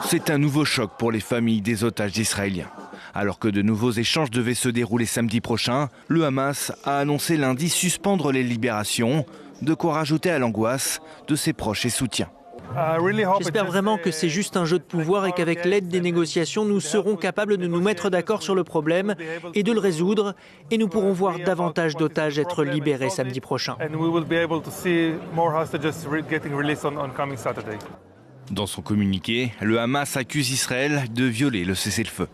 C'est un nouveau choc pour les familles des otages israéliens. Alors que de nouveaux échanges devaient se dérouler samedi prochain, le Hamas a annoncé lundi suspendre les libérations, de quoi rajouter à l'angoisse de ses proches et soutiens. J'espère vraiment que c'est juste un jeu de pouvoir et qu'avec l'aide des négociations, nous serons capables de nous mettre d'accord sur le problème et de le résoudre. Et nous pourrons voir davantage d'otages être libérés samedi prochain. Dans son communiqué, le Hamas accuse Israël de violer le cessez-le-feu.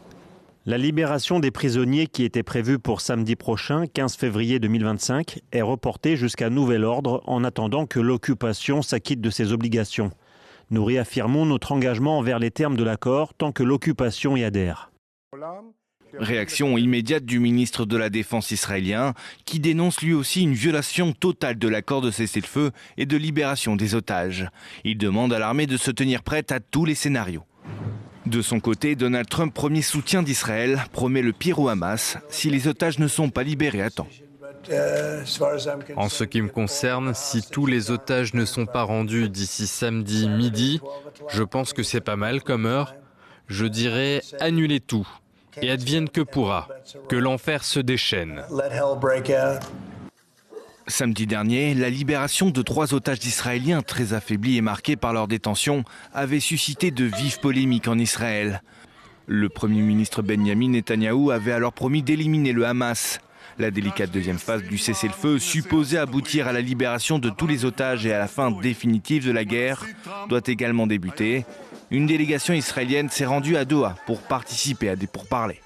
La libération des prisonniers qui était prévue pour samedi prochain, 15 février 2025, est reportée jusqu'à nouvel ordre en attendant que l'occupation s'acquitte de ses obligations. Nous réaffirmons notre engagement envers les termes de l'accord tant que l'occupation y adhère. Réaction immédiate du ministre de la Défense israélien qui dénonce lui aussi une violation totale de l'accord de cessez-le-feu et de libération des otages. Il demande à l'armée de se tenir prête à tous les scénarios. De son côté, Donald Trump, premier soutien d'Israël, promet le pire au Hamas si les otages ne sont pas libérés à temps. En ce qui me concerne, si tous les otages ne sont pas rendus d'ici samedi midi, je pense que c'est pas mal comme heure. Je dirais annuler tout et advienne que pourra, que l'enfer se déchaîne. Samedi dernier, la libération de 3 otages israéliens très affaiblis et marqués par leur détention avait suscité de vives polémiques en Israël. Le Premier ministre Benjamin Netanyahou avait alors promis d'éliminer le Hamas. La délicate deuxième phase du cessez-le-feu, supposée aboutir à la libération de tous les otages et à la fin définitive de la guerre, doit également débuter. Une délégation israélienne s'est rendue à Doha pour participer à des pourparlers.